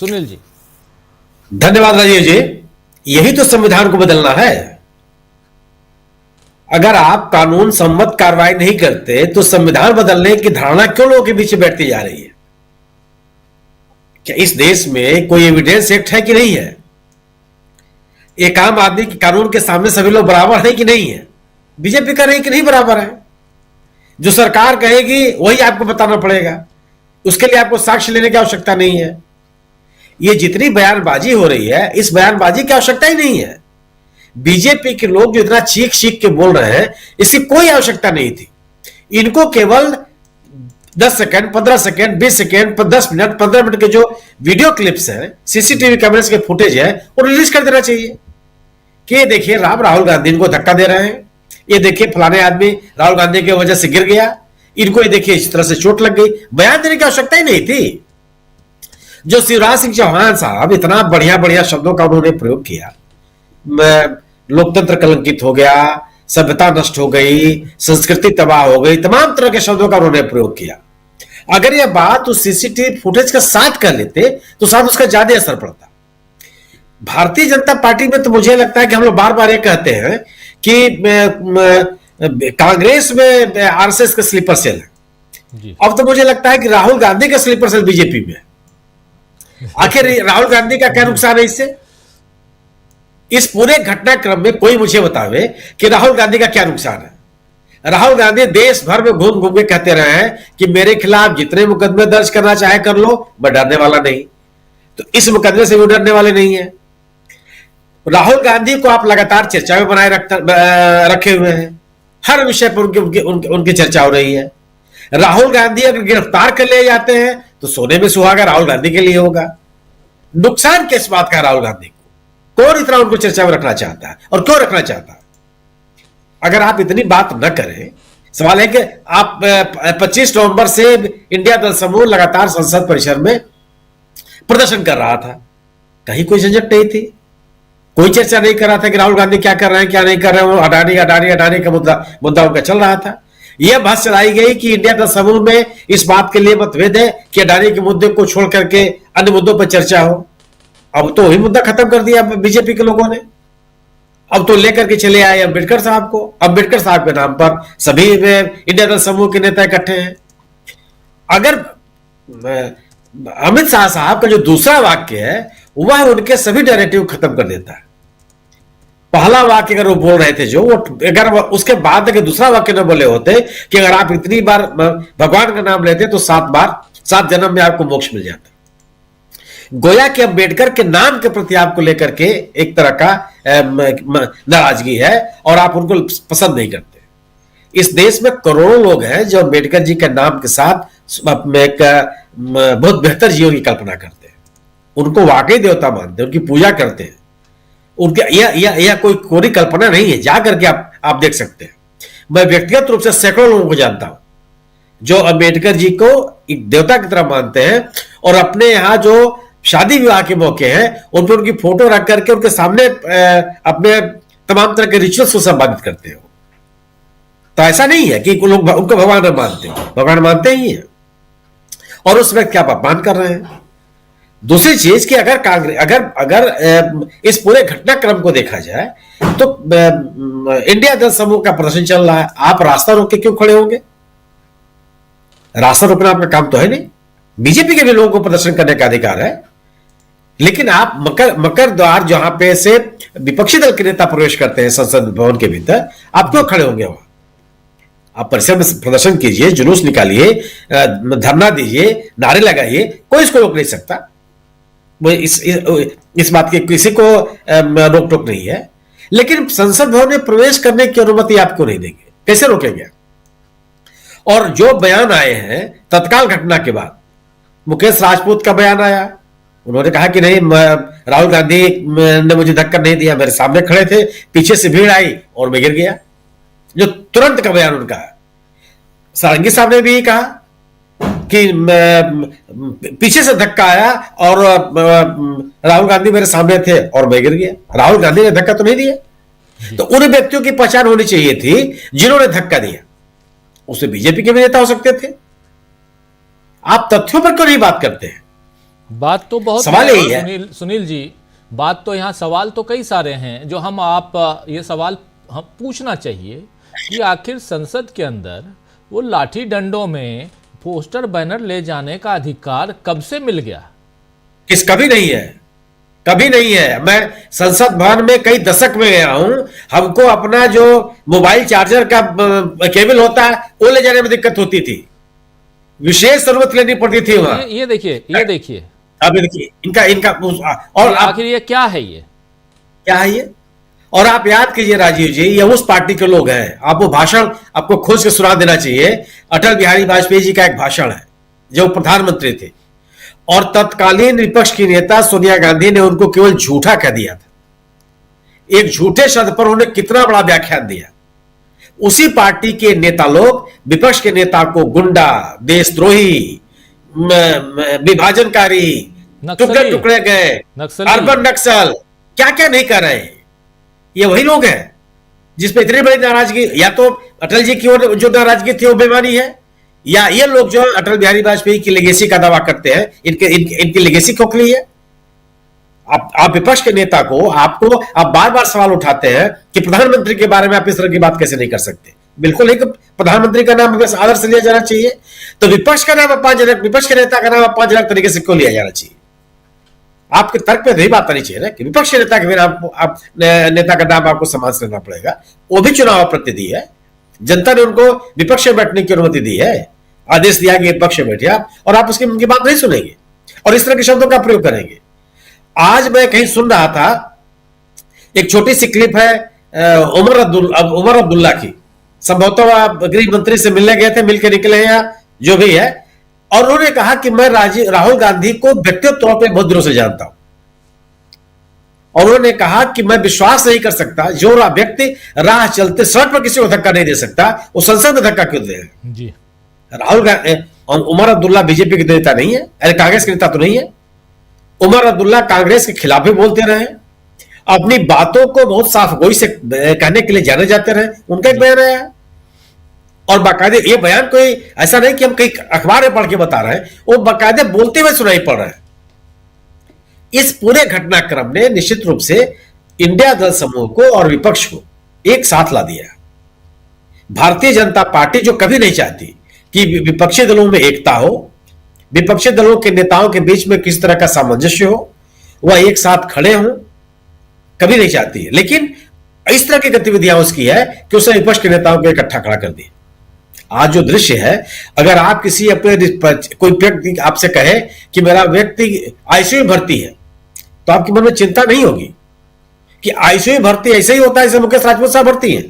सुनील जी। धन्यवाद राजीव जी। यही तो संविधान को बदलना है। अगर आप कानून सम्मत कार्रवाई नहीं करते तो संविधान बदलने की धारणा क्यों लोगों के बीच बैठती जा रही है? क्या इस देश में कोई एविडेंस एक्ट है कि नहीं है? एक आम आदमी के कानून के सामने सभी लोग बराबर है कि नहीं है? बीजेपी कह रही कि नहीं बराबर है। जो सरकार कहेगी वही आपको बताना पड़ेगा, उसके लिए आपको साक्ष्य लेने की आवश्यकता नहीं है। ये जितनी बयानबाजी हो रही है, इस बयानबाजी की आवश्यकता ही नहीं है। बीजेपी के लोग जो इतना चीख चीख के बोल रहे हैं, इसकी कोई आवश्यकता नहीं थी। इनको केवल 10 second, 15 second, 20 second, 10 minute, 15 minute के जो वीडियो क्लिप्स हैं, सीसीटीवी कैमरे के फुटेज है, वो रिलीज कर देना चाहिए कि देखिए राहुल गांधी इनको धक्का दे रहे हैं, ये देखिए फलाने आदमी राहुल गांधी की वजह से गिर गया, इनको ये देखिए इस तरह से चोट लग गई। बयान देने की आवश्यकता ही नहीं थी। जो शिवराज सिंह चौहान साहब इतना बढ़िया बढ़िया शब्दों का उन्होंने प्रयोग किया, लोकतंत्र कलंकित हो गया, सभ्यता नष्ट हो गई, संस्कृति तबाह हो गई, तमाम तरह के शब्दों का उन्होंने प्रयोग किया। अगर यह बात उस सीसीटीवी फुटेज के साथ कर लेते तो शायद उसका ज्यादा असर पड़ता। भारतीय जनता पार्टी में तो मुझे लगता है कि हम लोग बार बार ये कहते हैं कि कांग्रेस में आरएसएस का स्लीपर सेल है। अब तो मुझे लगता है कि राहुल गांधी का स्लीपर सेल बीजेपी में। आखिर राहुल गांधी का क्या नुकसान है इससे? इस पूरे घटनाक्रम में कोई मुझे बतावे कि राहुल गांधी का क्या नुकसान है। राहुल गांधी देश भर में घूम घूम के कहते रहे हैं कि मेरे खिलाफ जितने मुकदमे दर्ज करना चाहे कर लो, मैं डरने वाला नहीं। तो इस मुकदमे से भी डरने वाले नहीं है। राहुल गांधी को आप लगातार चर्चा में बनाए रखे हुए हैं। हर विषय पर उनकी चर्चा हो रही है। राहुल गांधी अगर गिरफ्तार कर लिए जाते हैं तो सोने में सुहागा राहुल गांधी के लिए होगा। नुकसान किस बात का राहुल गांधी को? कौन इतना उनको चर्चा में रखना चाहता है और क्यों रखना चाहता है? अगर आप इतनी बात न करें, सवाल है कि आप 25 नवंबर से इंडिया दल समूह लगातार संसद परिसर में प्रदर्शन कर रहा था। कहीं कोई झंझट नहीं थी, कोई चर्चा नहीं कर रहा था कि राहुल गांधी क्या कर रहे हैं क्या नहीं कर रहे हैं। वो अडानी का मुद्दा उनका चल रहा था। यह बहस चलाई गई कि इंडिया दल समूह में इस बात के लिए मतभेद है कि अडानी के मुद्दे को छोड़ करके अन्य मुद्दों पर चर्चा हो। अब तो वही मुद्दा खत्म कर दिया बीजेपी के लोगों ने। अब तो लेकर के चले आए अम्बेडकर साहब को। अम्बेडकर साहब के नाम पर सभी इंडिया दल समूह के नेता इकट्ठे हैं। अगर अमित शाह साहब का जो दूसरा वाक्य है वह उनके सभी नैरेटिव खत्म कर देता है। पहला वाक्य अगर वो बोल रहे थे जो, वो अगर उसके बाद अगर दूसरा वाक्य न बोले होते कि अगर आप इतनी बार भगवान का नाम लेते तो 7 जन्म में आपको मोक्ष मिल जाता। गोया कि अम्बेडकर के नाम के प्रति आपको लेकर के एक तरह का नाराजगी है और आप उनको पसंद नहीं करते। इस देश में करोड़ों लोग हैं जो अम्बेडकर जी के नाम के साथ एक बहुत बेहतर जीवन की कल्पना करते हैं, उनको वाकई देवता मानते हैं, उनकी पूजा करते हैं। उनके यह कोई कोरी कल्पना नहीं है। जा करके आप देख सकते हैं। मैं व्यक्तिगत रूप से सैकड़ों लोगों को जानता हूं जो अम्बेडकर जी को एक देवता की तरह मानते हैं और अपने यहां जो शादी विवाह के मौके हैं उन पर उनकी फोटो रख करके उनके सामने अपने तमाम तरह के रिचुअल्स को संपादित करते हो। तो ऐसा नहीं है कि लोग उनको भगवान न मानते, भगवान मानते ही हैं और उस व्यक्ति का आप अपमान कर रहे हैं। दूसरी चीज कि अगर कांग्रेस अगर इस पूरे घटनाक्रम को देखा जाए तो इंडिया दल समूह का प्रदर्शन चल रहा है, आप रास्ता रोक के क्यों खड़े होंगे? रास्ता रोकना आपका काम तो है नहीं। बीजेपी के भी लोगों को प्रदर्शन करने का अधिकार है, लेकिन आप मकर द्वार जहां पे से विपक्षी दल के नेता प्रवेश करते हैं संसद भवन के भीतर, आप क्यों खड़े होंगे वहां? आप परिसर में प्रदर्शन कीजिए, जुलूस निकालिए, धरना दीजिए, नारे लगाइए, कोई इसको रोक नहीं सकता। इस बात की किसी को रोक टोक नहीं है। लेकिन संसद भवन में प्रवेश करने की अनुमति आपको नहीं देंगे, कैसे रोकेंगे? और जो बयान आए हैं तत्काल घटना के बाद, मुकेश राजपूत का बयान आया, उन्होंने कहा कि नहीं राहुल गांधी ने मुझे धक्का नहीं दिया, मेरे सामने खड़े थे, पीछे से भीड़ आई और मैं गिर गया। जो तुरंत का बयान उनका है। सारंगी साहब ने भी कहा कि पीछे से धक्का आया और राहुल गांधी मेरे सामने थे और मैं गिर गया। राहुल गांधी ने धक्का तो नहीं दिया। तो उन व्यक्तियों की पहचान होनी चाहिए थी जिन्होंने धक्का दिया। उसे बीजेपी के भी नेता हो सकते थे। आप तथ्यों पर क्यों नहीं बात करते हैं? बात तो बहुत सवाल यही है। सुनील जी, बात तो यहाँ सवाल तो कई सारे हैं जो हम आप ये सवाल हम पूछना चाहिए कि आखिर संसद के अंदर वो लाठी डंडों में पोस्टर बैनर ले जाने का अधिकार कब से मिल गया? कभी नहीं है, कभी नहीं है। मैं संसद भवन में कई दशक में गया हूं, हमको अपना जो मोबाइल चार्जर का केबल होता है वो ले जाने में दिक्कत होती थी, विशेष जरूरत लेनी पड़ती थी वहां। ये देखिए अब देखिए इनका इनका और आखिर ये क्या है, ये क्या है ये? और आप याद कीजिए राजीव जी, ये उस पार्टी के लोग हैं। आप वो भाषण आपको खोज के सुना देना चाहिए। अटल बिहारी वाजपेयी जी का एक भाषण है जो प्रधानमंत्री थे, और तत्कालीन विपक्ष की नेता सोनिया गांधी ने उनको केवल झूठा कह दिया था। एक झूठे शब्द पर उन्होंने कितना बड़ा व्याख्यान दिया। उसी पार्टी के नेता लोग विपक्ष के नेता को गुंडा, देशद्रोही, विभाजनकारी, टुकड़े टुकड़े गए, अर्बन नक्सल, क्या क्या नहीं कर रहे हैं। ये वही लोग हैं जिसपे इतनी बड़ी नाराजगी, या तो अटल जी की ओर जो नाराजगी थी वो बेमानी है, या ये लोग जो अटल बिहारी वाजपेयी की लेगेसी का दावा करते हैं, इनकी लेगेसी खोखली है। आप विपक्ष के नेता को आप बार बार सवाल उठाते हैं कि प्रधानमंत्री के बारे में आप इस तरह की बात कैसे नहीं कर सकते। बिल्कुल नहीं, प्रधानमंत्री का नाम आदर से लिया जाना चाहिए, तो विपक्ष का नाम अपमानजनक, विपक्ष के नेता का नाम अपमानजनक तरीके से क्यों लिया जाना चाहिए? आपके तर्क पे नहीं बात आनी चाहिए ना कि विपक्ष के नेता के बिना नेता का नाम आपको सम्मान से लेना पड़ेगा। वो भी चुनाव प्रतिनिधि है, जनता ने उनको विपक्ष में बैठने की अनुमति दी है, आदेश दिया कि विपक्ष में बैठे आप, और आप उसकी उनकी बात नहीं सुनेंगे और इस तरह के शब्दों का प्रयोग करेंगे। आज मैं कहीं सुन रहा था, एक छोटी सी क्लिप है उमर अब्दुल्ला की, संभवतः गृह मंत्री से मिलने गए थे, मिलकर निकले हैं या जो भी है, और उन्होंने कहा कि मैं राहुल गांधी को व्यक्तिगत तौर पर बहुत दिनों से जानता हूं, और उन्होंने कहा कि मैं विश्वास नहीं कर सकता जो व्यक्ति राह चलते सड़क पर किसी को धक्का नहीं दे सकता, वो संसद में धक्का क्यों देगा? जी, राहुल गांधी, उमर अब्दुल्ला बीजेपी के नेता नहीं है, अरे कांग्रेस के नेता तो नहीं है। उमर अब्दुल्ला कांग्रेस के खिलाफ भी बोलते रहे, अपनी बातों को बहुत साफ गोई से कहने के लिए जाने जाते रहे, उनका एक बयान आया, और बाकायदे ये बयान कोई ऐसा नहीं कि हम कहीं अखबार में पढ़ के बता रहे हैं, वो बाकायदे बोलते हुए सुनाई पड़ रहे हैं। इस पूरे घटनाक्रम ने निश्चित रूप से इंडिया दल समूह को और विपक्ष को एक साथ ला दिया। भारतीय जनता पार्टी जो कभी नहीं चाहती कि विपक्षी दलों में एकता हो, विपक्षी दलों के नेताओं के बीच में किस तरह का सामंजस्य हो, वह एक साथ खड़े हों, कभी नहीं चाहती है। लेकिन इस तरह की गतिविधियां उसकी है कि उसने विपक्ष के नेताओं को इकट्ठा खड़ा कर दिया। आज जो दृश्य है, अगर आप किसी अपने कोई व्यक्ति आपसे कहे कि मेरा व्यक्ति आईसीयू भर्ती है, तो आपके मन में चिंता नहीं होगी कि आईसीयू भर्ती ऐसे ही होता है जैसे मुकेश राजपूत साहब भर्ती है,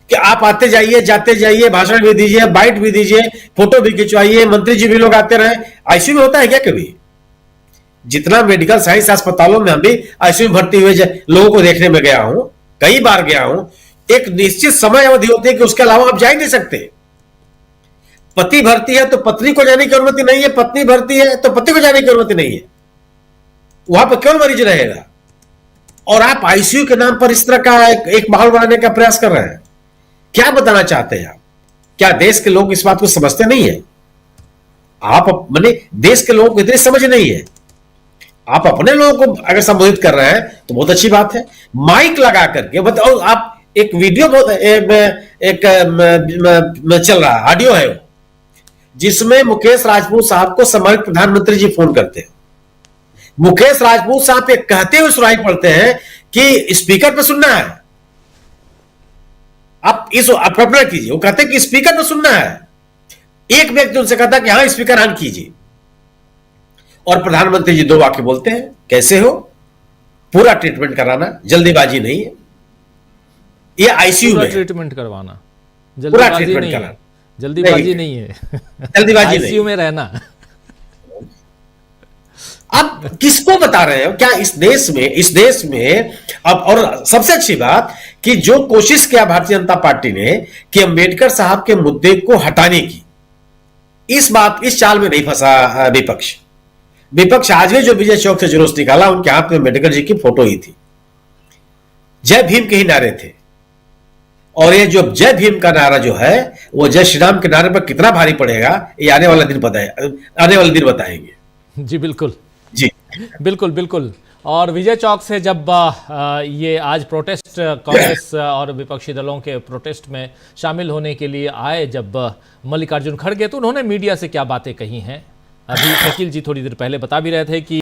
कि आप आते जाइए, जाते जाइए, भाषण भी दीजिए, बाइट भी दीजिए, फोटो भी खिंचवाइए, मंत्री जी भी लोग आते रहे। आईसीयू में होता है क्या कभी? जितना मेडिकल साइंस अस्पतालों में हम भी आईसीयू भर्ती हुए लोगों को देखने में गया हूं, कई बार गया हूं, एक निश्चित समय अवधि होती है कि उसके अलावा आप जा ही नहीं सकते। पति भर्ती है तो पत्नी को जाने की अनुमति नहीं है, पत्नी भर्ती है तो पति को जाने की अनुमति नहीं है, वहां पर क्यों मरीज रहेगा? और आप आईसीयू के नाम पर इस तरह का एक माहौल बनाने का प्रयास कर रहे हैं। क्या बताना चाहते हैं आप? क्या देश के लोग इस बात को समझते नहीं है? आप माने देश के लोगों को इतनी समझ नहीं है, आप अपने लोगों को अगर संबोधित कर रहे हैं तो बहुत अच्छी बात है। माइक लगा करके बताओ, आप एक वीडियो चल रहा है, ऑडियो है वो, जिसमें मुकेश राजपूत साहब को सम्मानित प्रधानमंत्री जी फोन करते हैं। मुकेश राजपूत साहब ये कहते हुए सुनाई पड़ते हैं कि स्पीकर पे सुनना है। आप कल्पना कीजिए, वो कहते हैं कि स्पीकर पे सुनना है। एक व्यक्ति उनसे कहता है कि हाँ स्पीकर ऑन कीजिए, और प्रधानमंत्री जी दो वाक्य बोलते हैं, कैसे हो, पूरा ट्रीटमेंट कराना, जल्दीबाजी नहीं है, ये आईसीयू में ट्रीटमेंट करवाना, जल्दीबाजी नहीं है, जल्दीबाजी नहीं है, जल्दीबाजी आईसीयू में रहना। आप किसको बता रहे हो? क्या इस देश में अब, और सबसे अच्छी बात कि जो कोशिश किया भारतीय जनता पार्टी ने कि अंबेडकर साहब के मुद्दे को हटाने की, इस चाल में नहीं फंसा विपक्ष आज भी जो विजय चौक से जुलूस निकाला, उनके हाथ में अंबेडकर जी की फोटो ही थी, जय भीम के ही नारे थे। और ये जो जय भीम का नारा जो है, वो जय श्री राम के नारे पर कितना भारी पड़ेगा, ये आने वाले दिन बताएंगे। जी बिल्कुल, जी। बिल्कुल, बिल्कुल। और विजय चौक से जब ये आज प्रोटेस्ट कांग्रेस और विपक्षी दलों के प्रोटेस्ट में शामिल होने के लिए आए जब मल्लिकार्जुन खड़गे, तो उन्होंने मीडिया से क्या बातें कही हैं? अभी शकील जी थोड़ी देर पहले बता भी रहे थे कि